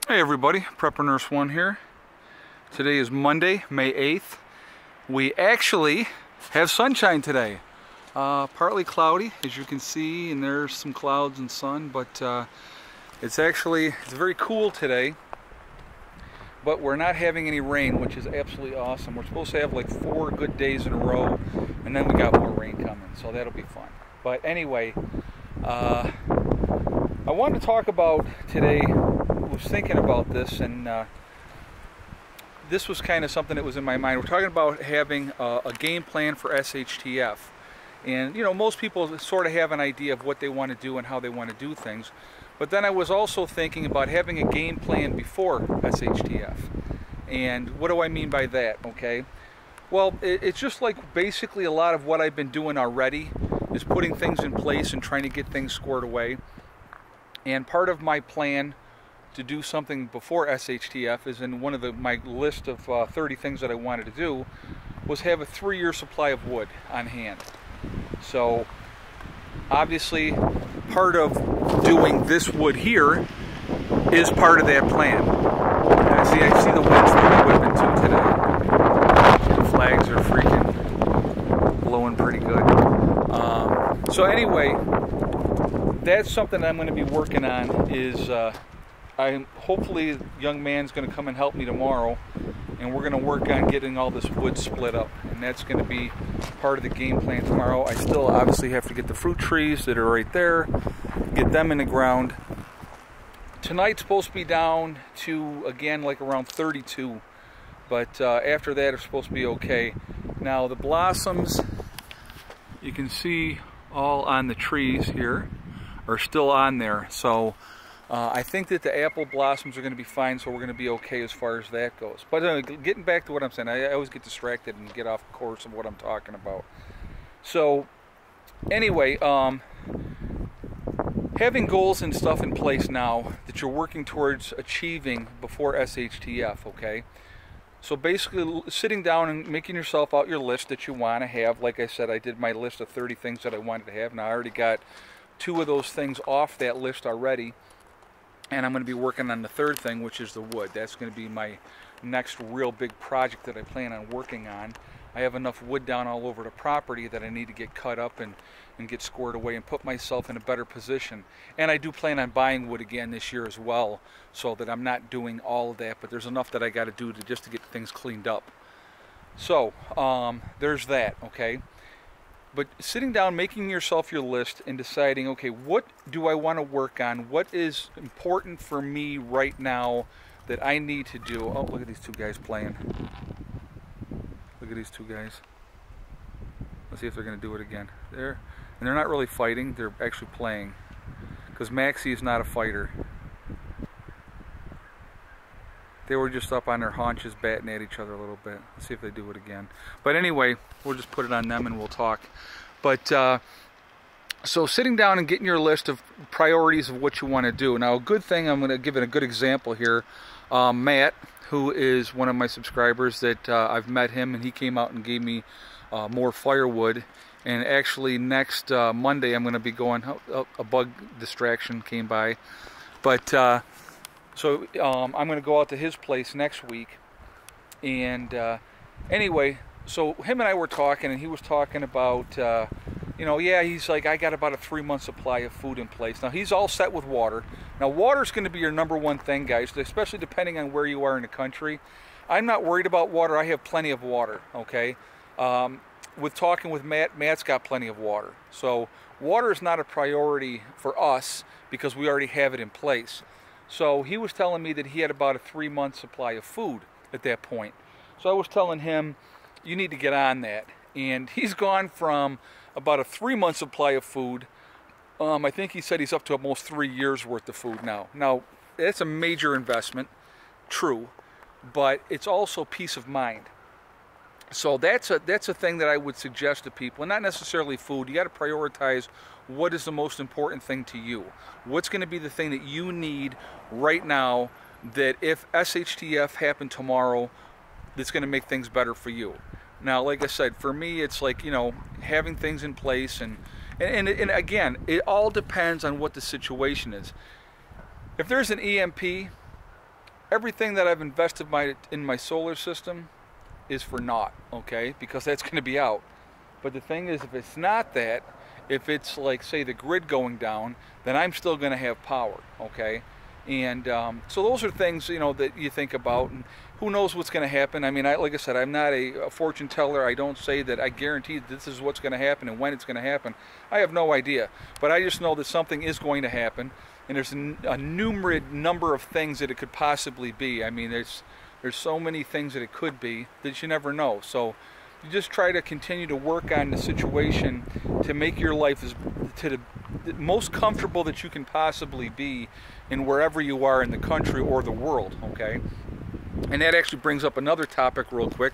Hey everybody, Prepper Nurse 1 here. Today is Monday, May 8th. We actually have sunshine today. Partly cloudy, as you can see, and there's some clouds and sun, but it's very cool today. But we're not having any rain, which is absolutely awesome. We're supposed to have like 4 good days in a row, and then we got more rain coming, so that'll be fun. But anyway, I wanted to talk about today. I was thinking about this, and this was kind of something that was in my mind. We're talking about having a game plan for S.H.T.F. And, you know, most people sort of have an idea of what they want to do and how they want to do things. But then I was also thinking about having a game plan before S.H.T.F. And what do I mean by that, okay? Well, it's just like basically a lot of what I've been doing already is putting things in place and trying to get things squared away. And part of my plan to do something before S.H.T.F. is in one of my list of 30 things that I wanted to do was have a 3-year supply of wood on hand. So obviously part of doing this wood here is part of that plan. And I see the winds really whipping too today. The flags are freaking blowing pretty good. So anyway, that's something I'm going to be working on. Is hopefully a young man's going to come and help me tomorrow, and we're going to work on getting all this wood split up, and that's going to be part of the game plan tomorrow. I still obviously have to get the fruit trees that are right there, get them in the ground. Tonight's supposed to be down to, again, like around 32, but after that it's supposed to be okay. Now the blossoms, you can see all on the trees here, are still on there, so I think that the apple blossoms are going to be fine, so we're going to be okay as far as that goes. But getting back to what I'm saying, I always get distracted and get off course of what I'm talking about. So anyway, having goals and stuff in place now that you're working towards achieving before S.H.T.F, okay? So basically sitting down and making yourself out your list that you want to have. Like I said, I did my list of 30 things that I wanted to have. Now I already got 2 of those things off that list already. And I'm going to be working on the 3rd thing, which is the wood. That's going to be my next real big project that I plan on working on. I have enough wood down all over the property that I need to get cut up and get squared away and put myself in a better position. And I do plan on buying wood again this year as well, so that I'm not doing all of that, but there's enough that I got to do just to get things cleaned up. So there's that, okay? But sitting down, making yourself your list and deciding, okay, what do I want to work on? What is important for me right now that I need to do? Oh, look at these 2 guys playing. Look at these 2 guys. Let's see if they're going to do it again. And they're not really fighting, they're actually playing. Because Maxie is not a fighter. They were just up on their haunches batting at each other a little bit. Let's see if they do it again. But anyway, we'll just put it on them and we'll talk. But so sitting down and getting your list of priorities of what you want to do. Now a good thing, I'm going to give it a good example here. Matt, who is one of my subscribers, that I've met him, and he came out and gave me more firewood. And actually next Monday I'm going to be going, a bug distraction came by. But so I'm going to go out to his place next week, and anyway, so him and I were talking, and he was talking about, you know, yeah, he's like, I got about a 3-month supply of food in place. Now he's all set with water. Now water's going to be your #1 thing, guys, especially depending on where you are in the country. I'm not worried about water. I have plenty of water, okay? With talking with Matt, Matt's got plenty of water. So water is not a priority for us because we already have it in place. So he was telling me that he had about a 3-month supply of food at that point. So I was telling him, you need to get on that. And he's gone from about a 3-month supply of food. I think he said he's up to almost 3 years worth of food now. Now, that's a major investment, true, but it's also peace of mind. So that's a thing that I would suggest to people, and not necessarily food. You got to prioritize what is the most important thing to you. What's going to be the thing that you need right now that if S.H.T.F. happened tomorrow, that's going to make things better for you. Now, like I said, for me, it's like, you know, having things in place, and again, it all depends on what the situation is. If there's an EMP, everything that I've invested in my solar system is for naught, okay? Because that's going to be out. But the thing is, if it's not that, if it's like, say, the grid going down, then I'm still going to have power, okay? And so those are things, you know, that you think about, and who knows what's going to happen. I mean, like I said, I'm not a fortune teller. I don't say that I guarantee this is what's going to happen and when it's going to happen. I have no idea. But I just know that something is going to happen, and there's a numerous number of things that it could possibly be. I mean, there's so many things that it could be that you never know. So you just try to continue to work on the situation to make your life the most comfortable that you can possibly be in wherever you are in the country or the world, okay? And that actually brings up another topic real quick.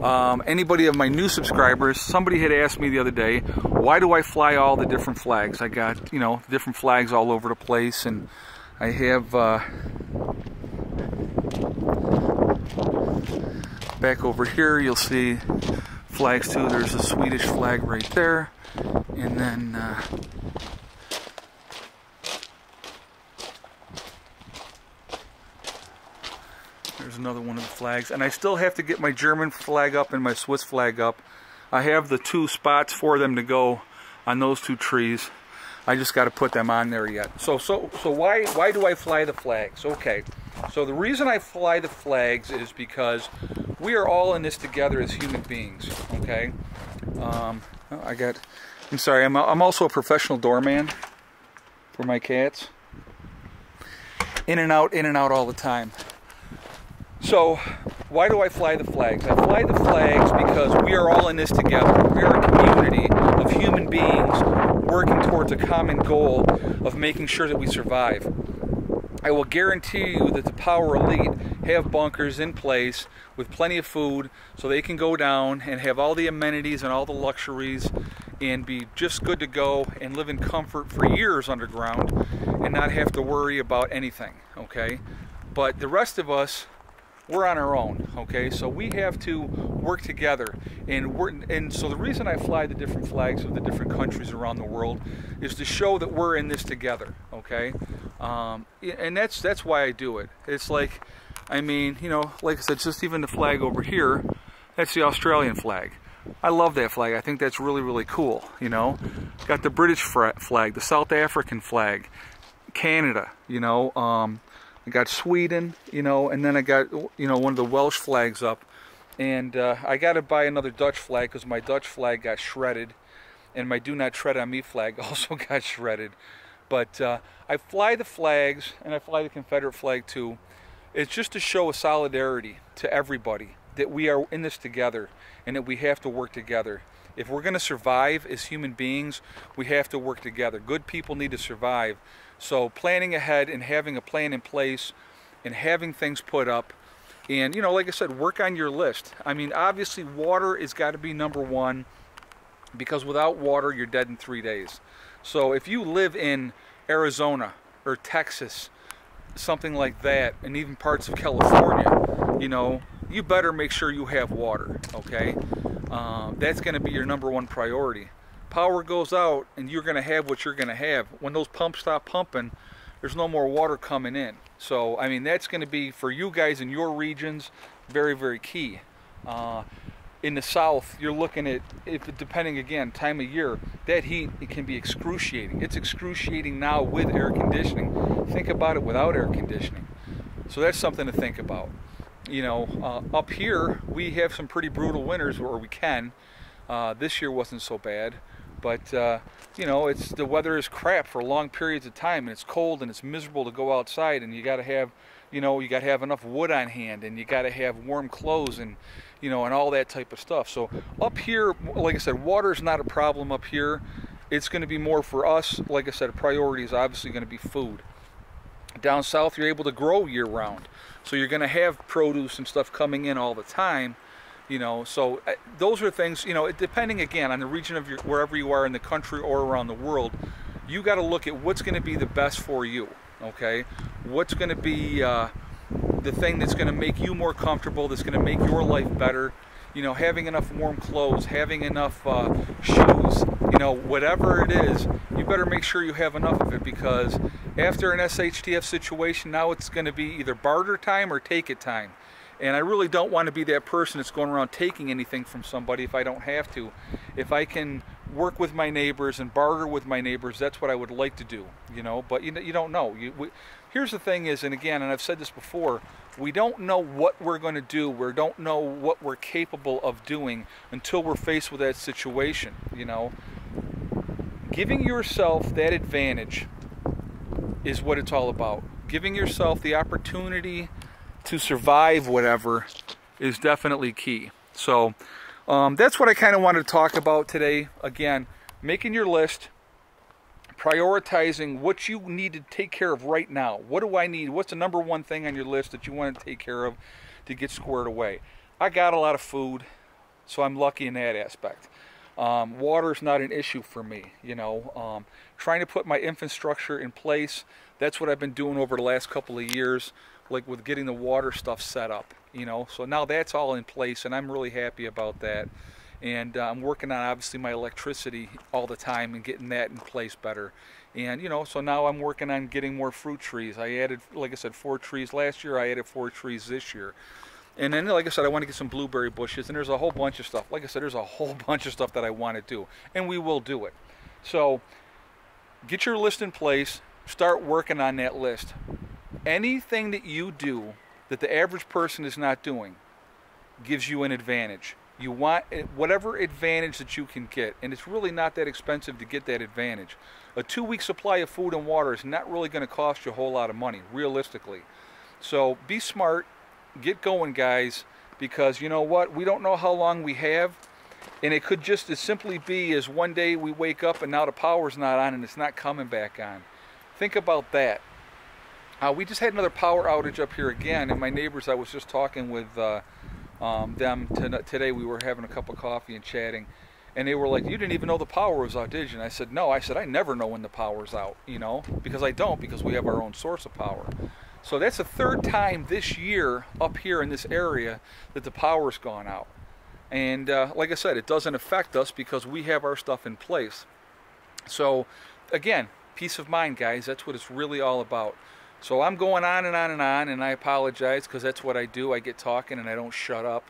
Anybody of my new subscribers, somebody had asked me the other day, why do I fly all the different flags? I got, you know, different flags all over the place, and I have back over here you'll see flags too. There's a Swedish flag right there, and then there's another one of the flags, and I still have to get my German flag up and my Swiss flag up. I have the 2 spots for them to go on those 2 trees. I just got to put them on there yet. So why do I fly the flags? Okay, so the reason I fly the flags is because we are all in this together as human beings. Okay, I'm sorry. I'm also a professional doorman for my cats. In and out all the time. So, why do I fly the flags? I fly the flags because we are all in this together. We are a community of human beings working towards a common goal of making sure that we survive. I will guarantee you that the Power Elite have bunkers in place with plenty of food so they can go down and have all the amenities and all the luxuries and be just good to go and live in comfort for years underground and not have to worry about anything, okay? But the rest of us, we're on our own, okay? So we have to work together, and so the reason I fly the different flags of the different countries around the world is to show that we're in this together, okay? And that's why I do it. It's like, I mean, you know, like I said, just even the flag over here, that's the Australian flag. I love that flag. I think that's really, really cool, you know? Got the British flag, the South African flag, Canada, you know, I got Sweden, you know, and then I got, you know, one of the Welsh flags up. And I got to buy another Dutch flag because my Dutch flag got shredded. And my Do Not Tread on Me flag also got shredded. But I fly the flags, and I fly the Confederate flag too. It's just to show a solidarity to everybody, that we are in this together and that we have to work together. If we're going to survive as human beings, we have to work together. Good people need to survive. So planning ahead and having a plan in place and having things put up, and, you know, like I said, work on your list. I mean, obviously water has got to be #1, because without water you're dead in 3 days. So if you live in Arizona or Texas, something like that, and even parts of California, you know, you better make sure you have water, okay? That's going to be your #1 priority. Power goes out and you're going to have what you're going to have. When those pumps stop pumping, there's no more water coming in. So, I mean, that's going to be, for you guys in your regions, very, very key. In the south, you're looking at, depending again, time of year, that heat, it can be excruciating. It's excruciating now with air conditioning. Think about it without air conditioning. So that's something to think about. You know, up here, we have some pretty brutal winters, or we can. This year wasn't so bad. But, you know, the weather is crap for long periods of time, and it's cold and it's miserable to go outside, and you got to have, you know, you got to have enough wood on hand, and you got to have warm clothes, and, you know, and all that type of stuff. So up here, like I said, water is not a problem up here. It's going to be more for us. Like I said, priority is obviously going to be food. Down south, you're able to grow year round. So you're going to have produce and stuff coming in all the time. You know, so those are things, you know, depending again on the region of wherever you are in the country or around the world, you got to look at what's going to be the best for you, okay? What's going to be the thing that's going to make you more comfortable, that's going to make your life better. You know, having enough warm clothes, having enough shoes, you know, whatever it is, you better make sure you have enough of it, because after an S.H.T.F situation, now it's going to be either barter time or take it time. And I really don't want to be that person that's going around taking anything from somebody if I don't have to. If I can work with my neighbors and barter with my neighbors, that's what I would like to do, you know. But you don't know. Here's the thing is, and again, and I've said this before, we don't know what we're going to do. We don't know what we're capable of doing until we're faced with that situation, you know. Giving yourself that advantage is what it's all about. Giving yourself the opportunity to survive whatever is definitely key. So that's what I kind of wanted to talk about today. Again, making your list, prioritizing what you need to take care of right now. What do I need? What's the number one thing on your list that you want to take care of to get squared away? I got a lot of food, so I'm lucky in that aspect. Water's not an issue for me, you know. Trying to put my infrastructure in place, that's what I've been doing over the last couple of years, like with getting the water stuff set up, you know. So now that's all in place, and I'm really happy about that. And I'm working on, obviously, my electricity all the time and getting that in place better. And, you know, so now I'm working on getting more fruit trees. I added, like I said, 4 trees last year. I added 4 trees this year. And then, like I said, I want to get some blueberry bushes, and there's a whole bunch of stuff. Like I said, there's a whole bunch of stuff that I want to do, and we will do it. So get your list in place. Start working on that list. Anything that you do that the average person is not doing gives you an advantage. You want whatever advantage that you can get, and it's really not that expensive to get that advantage. A 2-week supply of food and water is not really going to cost you a whole lot of money, realistically. So be smart, get going, guys, because you know what? We don't know how long we have, and it could just as simply be as one day we wake up and now the power's not on and it's not coming back on. Think about that. We just had another power outage up here again, and my neighbors, I was just talking with them today. We were having a cup of coffee and chatting, and they were like, "You didn't even know the power was out, did you?" And I said, "No." I said, "I never know when the power's out, you know, because I don't, because we have our own source of power." So that's the 3rd time this year up here in this area that the power's gone out. And like I said, it doesn't affect us because we have our stuff in place. So again, peace of mind, guys. That's what it's really all about. So I'm going on and on and on, and I apologize because that's what I do. I get talking and I don't shut up.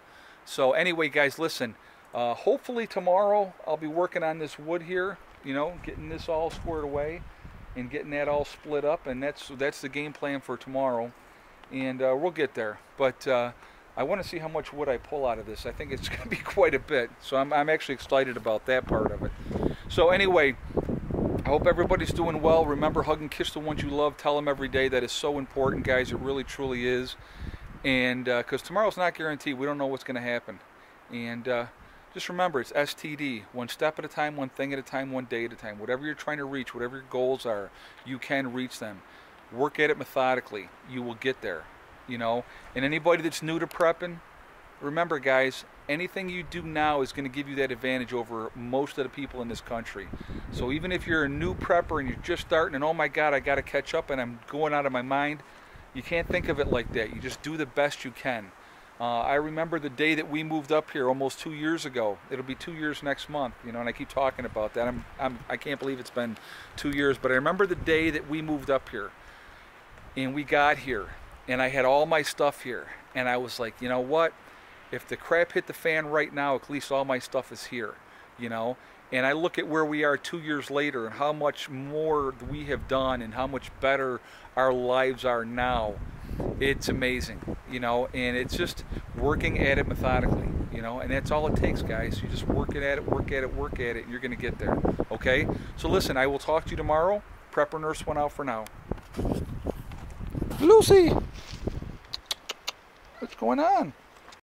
So anyway, guys, listen, hopefully tomorrow I'll be working on this wood here, you know, getting this all squared away and getting that all split up, and that's the game plan for tomorrow, and we'll get there. But I want to see how much wood I pull out of this. I think it's going to be quite a bit, so I'm actually excited about that part of it. So anyway, I hope everybody's doing well. Remember, hug and kiss the ones you love. Tell them every day. That is so important, guys. It really, truly is. And because tomorrow's not guaranteed. We don't know what's going to happen. And just remember, it's STD. One step at a time, one thing at a time, one day at a time. Whatever you're trying to reach, whatever your goals are, you can reach them. Work at it methodically. You will get there, you know. And anybody that's new to prepping, remember, guys, anything you do now is going to give you that advantage over most of the people in this country. So even if you're a new prepper and you're just starting and, oh my God, I got to catch up and I'm going out of my mind, you can't think of it like that. You just do the best you can. I remember the day that we moved up here almost 2 years ago. It'll be 2 years next month, you know, and I keep talking about that. I can't believe it's been 2 years, but I remember the day that we moved up here and we got here and I had all my stuff here, and I was like, you know what? If the crap hit the fan right now, at least all my stuff is here, you know. And I look at where we are 2 years later and how much more we have done and how much better our lives are now. It's amazing, you know, and it's just working at it methodically, you know, and that's all it takes, guys. You just work at it, work at it, work at it, and you're going to get there, okay? So listen, I will talk to you tomorrow. Prepper Nurse one out for now. Lucy! What's going on?